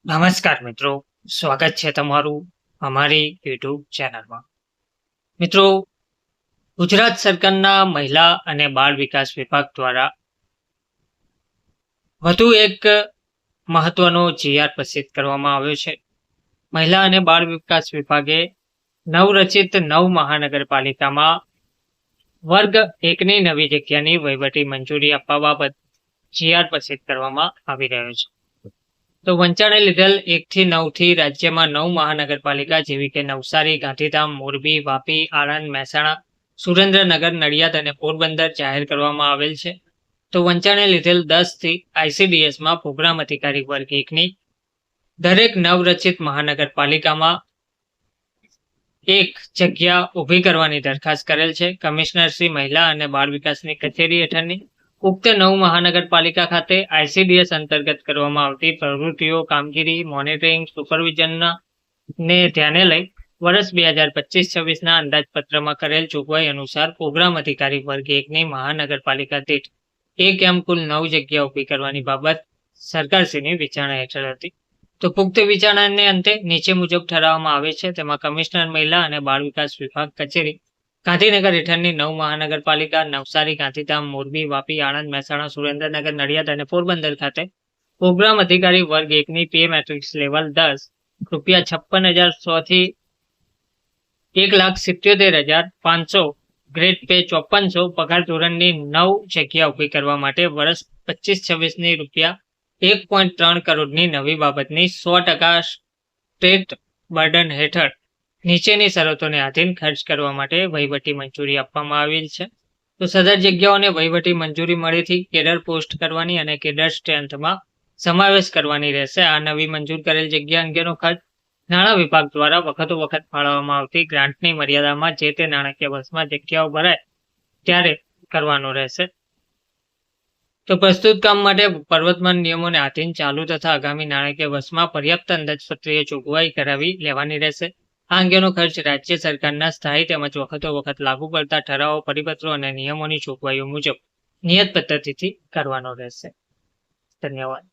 નમસ્કાર મિત્રો, સ્વાગત છે તમારું અમારી યુટ્યુબ ચેનલમાં. મિત્રો, ગુજરાત સરકારના મહિલા અને બાળ વિકાસ વિભાગ દ્વારા વધુ એક મહત્વનો જીઆર પ્રસિદ્ધ કરવામાં આવ્યો છે. મહિલા અને બાળ વિકાસ વિભાગે નવરચિત 9 મહાનગરપાલિકામાં વર્ગ 1ની નવી જગ્યાની વહીવટી મંજૂરી આપવા બાબત જીઆર પ્રસિદ્ધ કરવામાં આવી રહ્યો છે. તો વંચાણે લીધેલ 1 થી 9 થી રાજ્યમાં 9 મહાનગરપાલિકા જેવી કે નવસારી, ગાંધીધામ, મોરબી, વાપી, આણંદ, મહેસાણા, સુરેન્દ્રનગર, નડિયાદ અને પોરબંદર જાહેર કરવામાં આવેલ છે. તો વંચાણે લીધેલ 10 થી ICDSમાં પ્રોગ્રામ અધિકારી વર્ગ 1ની દરેક નવરચિત મહાનગરપાલિકામાં એક જગ્યા ઊભી કરવાની દરખાસ્ત કરેલ છે. કમિશનર શ્રી મહિલા અને બાળ વિકાસની કચેરી હેઠળની ઉક્ત 9 મહાનગરપાલિકા ખાતે ICDS અંતર્ગત કરવામાં આવતી પ્રવૃત્તિઓ, કામગીરી, મોનિટરિંગ, સુપરવિઝનના ને ધ્યાને લઈ વર્ષ 2025-26ના અંદાજપત્રમાં કરેલ જોગવાઈ અનુસાર પ્રોગ્રામ અધિકારી વર્ગ 1ની મહાનગરપાલિકા દીઠ એક એમ કુલ 9 જગ્યા ઊભી કરવાની બાબત સરકારશ્રીની વિચારણા હેઠળ હતી. તો પુખ્ત વિચારણાને અંતે નીચે મુજબ ઠરાવવામાં આવે છે. તેમાં કમિશનર મહિલા અને બાળ વિકાસ વિભાગ કચેરી ગાંધીનગર હેઠળની 9 મહાનગરપાલિકા નવસારી, ગાંધીધામ, મોરબી, વાપી, આણંદ, મહેસાણા, સુરેન્દ્રનગર, નડિયાદ અને પોરબંદર ખાતે પ્રોગ્રામ અધિકારી વર્ગ 1ની પે મેટ્રિક્સ લેવલ 10 ₹56,100 થી 1,77,500 ગ્રેડ પે 5400 પગાર ધોરણની 9 જગ્યા ઊભી કરવા માટે વર્ષ 25-26ની ₹1.3 કરોડની નવી બાબતની 100% સ્ટેટ બર્ડન હેઠળ નીચેની શરતોને આધીન ખર્ચ કરવા માટે વહીવટી મંજૂરી આપવામાં આવેલ છે. તો સદર જગ્યાઓને વહીવટી મંજૂરી મળેથી કેડર પોસ્ટ કરવાની અને કેડર સ્ટ્રેન્થમાં સમાવેશ કરવાની રહેશે. આ નવી મંજૂર કરેલ જગ્યા અંગેનો ખર્ચ નાણાં વિભાગ દ્વારા વખતોવખત ફાળવવામાં આવતી ગ્રાન્ટની મર્યાદામાં જે તે નાણાકીય વર્ષમાં જગ્યાઓ ભરાય ત્યારે કરવાનો રહેશે. તો પ્રસ્તુત કામ માટે પર્વતમાન નિયમોને આધીન ચાલુ તથા આગામી નાણાકીય વર્ષમાં પર્યાપ્ત અંદાજપત્રીય જોગવાઈ કરાવી લેવાની રહેશે. આ અંગેનો ખર્ચ રાજ્ય સરકારના સ્થાયી તેમજ વખતોવખત લાગુ પડતા ઠરાવો, પરિપત્રો અને નિયમોની જોગવાઈઓ મુજબ નિયત પદ્ધતિથી કરવાનો રહેશે. ધન્યવાદ.